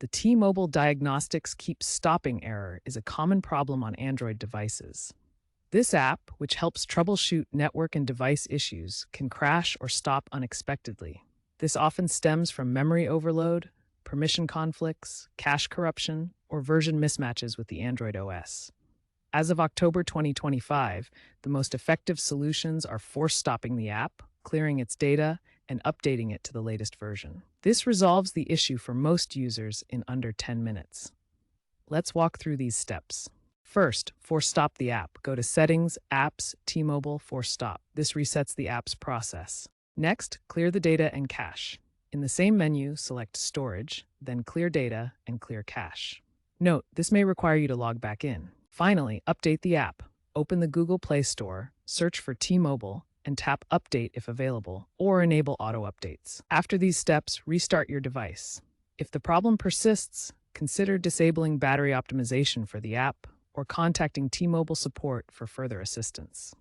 The T-Mobile Diagnostics Keep Stopping error is a common problem on Android devices. This app, which helps troubleshoot network and device issues, can crash or stop unexpectedly. This often stems from memory overload, permission conflicts, cache corruption, or version mismatches with the Android OS. As of October 2025, the most effective solutions are force stopping the app, clearing its data, and updating it to the latest version. This resolves the issue for most users in under 10 minutes. Let's walk through these steps. First, force stop the app. Go to Settings, Apps, T-Mobile, Force Stop. This resets the app's process. Next, clear the data and cache. In the same menu, select Storage, then Clear Data and Clear Cache. Note, this may require you to log back in. Finally, update the app. Open the Google Play Store, search for T-Mobile, and tap Update if available, or enable auto updates. After these steps, restart your device. If the problem persists, consider disabling battery optimization for the app or contacting T-Mobile support for further assistance.